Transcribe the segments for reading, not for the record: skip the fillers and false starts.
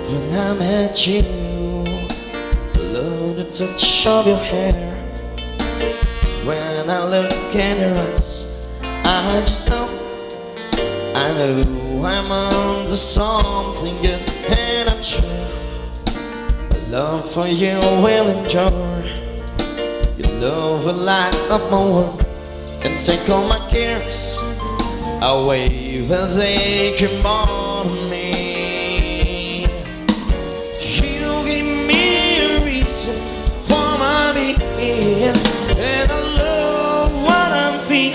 When I met you, love the touch of your hair. When I look in your eyes, I just know, I know I'm onto something good, and I'm sure my love for you will endure. Your love will light up my world and take all my cares away when they come on me. You give me a reason for my being, and I love what I'm feeling.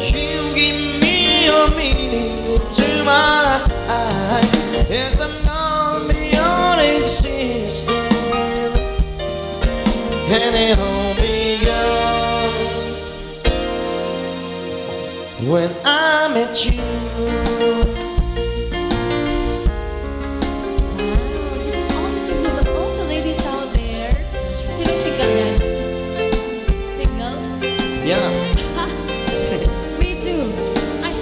You give me a meaning to my life, yes, I'm not beyond existing, and it all began when I met you. Wow, this is all the single of all the ladies out there. Sino single yan? Single? Yeah. Me too. Ay,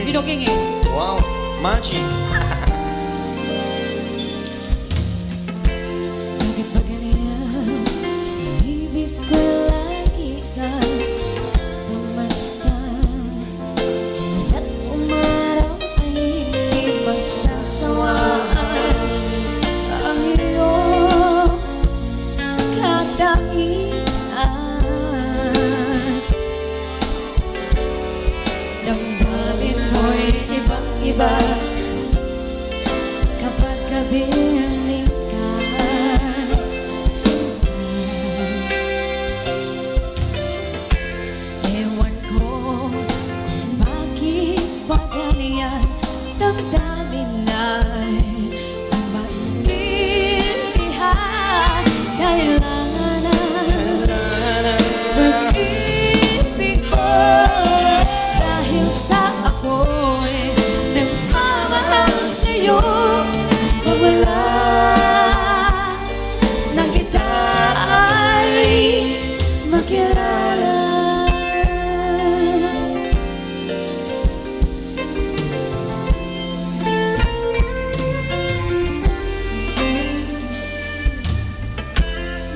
binoging eh. Wow, magic. Bakit ba ganyan? Ibig ko lagi ka pumastan, at umaraw ay hindi magsasawaan ang iyong kadaihan. Damdamin ko'y ibang-iba kapag kabiling ka sinta. Ewan ko kung bakit ba ganyan, damdamin ay maintindihan. Kailangan na pag-ibig ko, dahil sa ako'y nagmamahal sa'yo. Mawala nang kita ay makilala.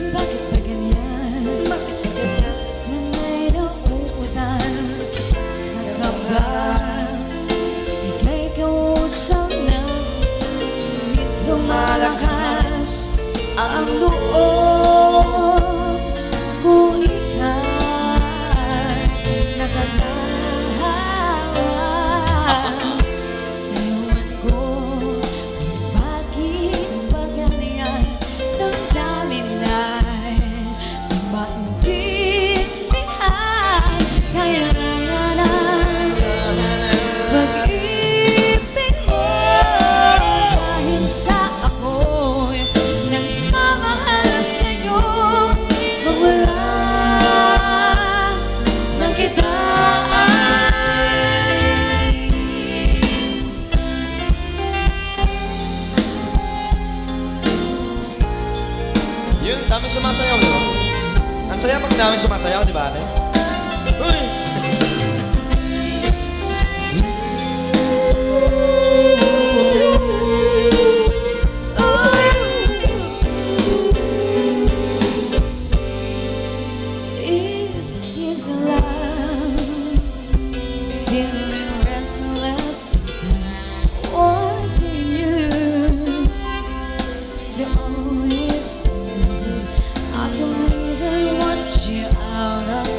Bakit ba ganyan? Sana'y nauutan sa kaba, ika'y kausap na ngunit lumalakas ang loob ko, ika'y nakatawa. Ewan ko kung bakit ba ganyan, damdamin ay maintindihan. Kailangan na pag-ibig ko, dahil sa ako'y nagmamahal sa'yo. Mawala nang kita ay Yun, dami sumasayaw, di ba? Ang saya pag dami sumasayaw, di ba, ate? Uy! Is this love? Feeling restless since I wanted you to always be. I don't even want you out of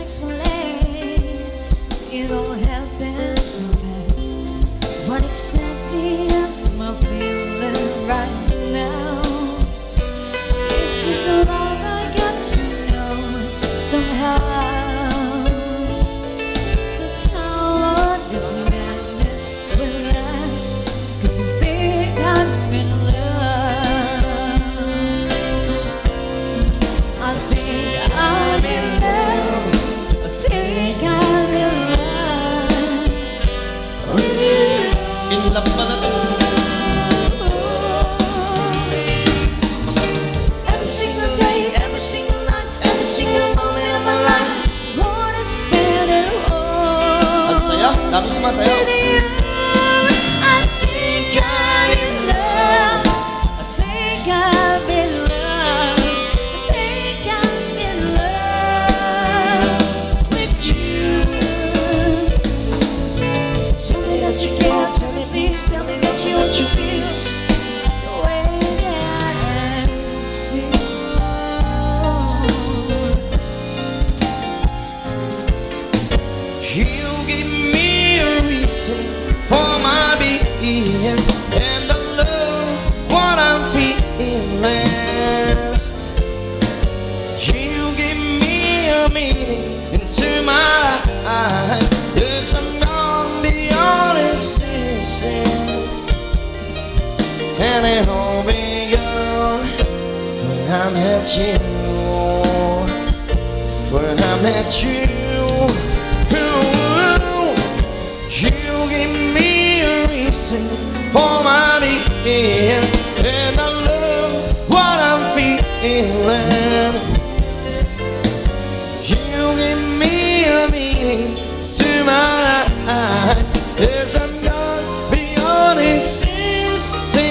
explain. It all happened so fast. What exactly am I feeling right now? Is this love I got to know somehow? Just how long this madness will last? 'Cause you think I'm in love. I think I'm in love. I think I'm in love with you. In love ba na to? Every single day, every single night, every single moment of my life, Lord, it's better Ang saya, dami sumasayaw. with you. I think I'm in love. I think I'm in love. I think I'm in love with you. Tell me that you care, tell me please, tell me that you want your feels the way that I see. You give me a reason for my being, and I love what I'm feeling. You give me a meaning into my life. Yes, I'm gone beyond existing, and it all began when I met you. When I met you. You give me a reason for my being, and I love what I'm feeling. You give me a meaning to my life. Yes, I'm gone beyond existing,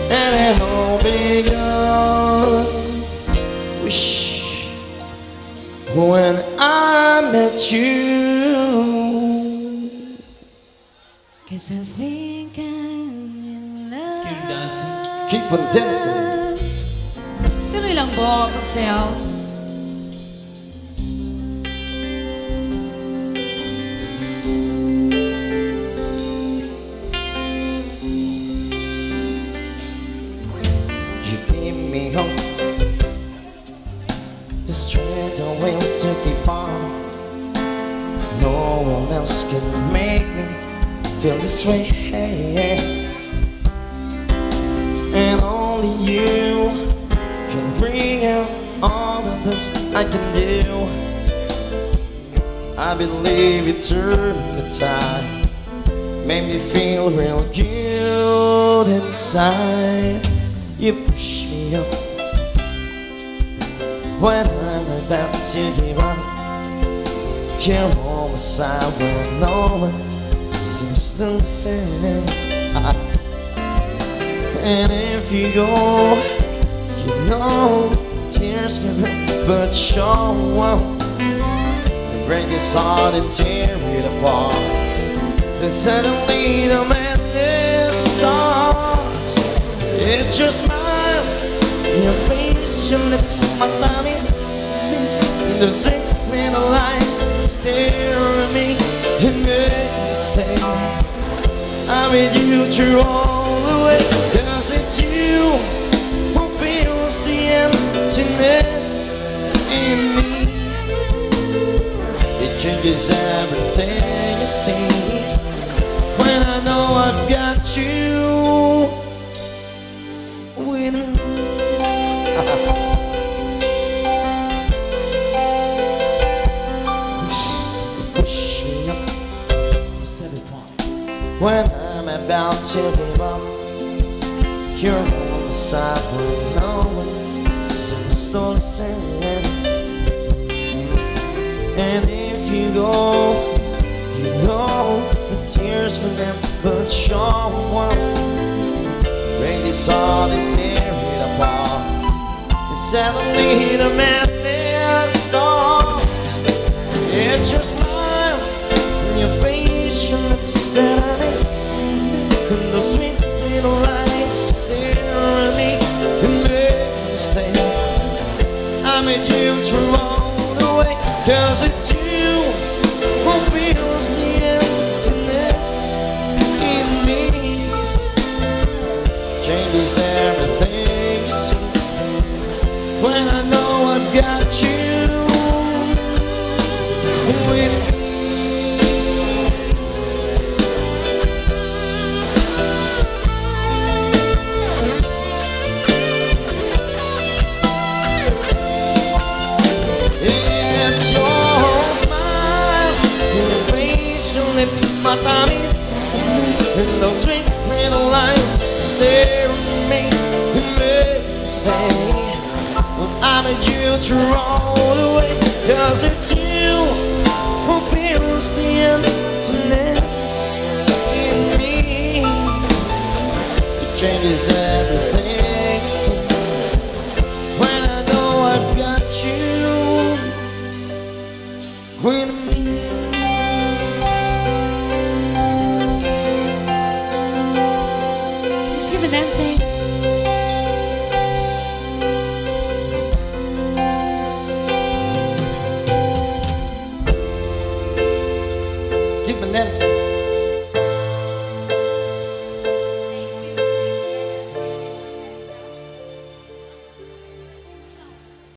and it all began. Wish when I met you. 'Cause I think I'm in love. Keep dancing. Keep on dancing. Tuloy lang po, magsayaw. You give me hope, the strength and will to keep on. No one else can make me feel this way, and only you can bring out all the best I can do. I believe you turn the tide, make me feel real good inside. You push me up when I'm about to give up. You're on my side when no one seems to listen. And if you go, you know tears can hurt, but sure won't break this heart and tear it apart. Then suddenly the madness starts. It's your smile, your face, your lips, my tummies. The sweet little lights stare at me and make me stay. I'm with you through all the way, 'cause it's you who fills the emptiness in me. It changes everything you see when I know I've got you with me. Push me up when I'm about to give up. You're on the side when no one seems to listen. And if you go, you know the tears will never show one. Break this heart and tear it apart. And suddenly the madness starts. It's your smile, your face, your lips that I miss. And those sweet little lights stare at me and make me stay. I met you through all the way. 'cause it's you who fills the emptiness in me. Changes everything you see when I know I've got you with me. It's your smile, your face, your lips, my tummies, and those sweet little lines stare at me and make me stay. When I made you to roll away, 'cause it's you who fills the emptiness in me. It changes everything you see when I know I've got you with me. Just keep on dancing. Keep on dancing.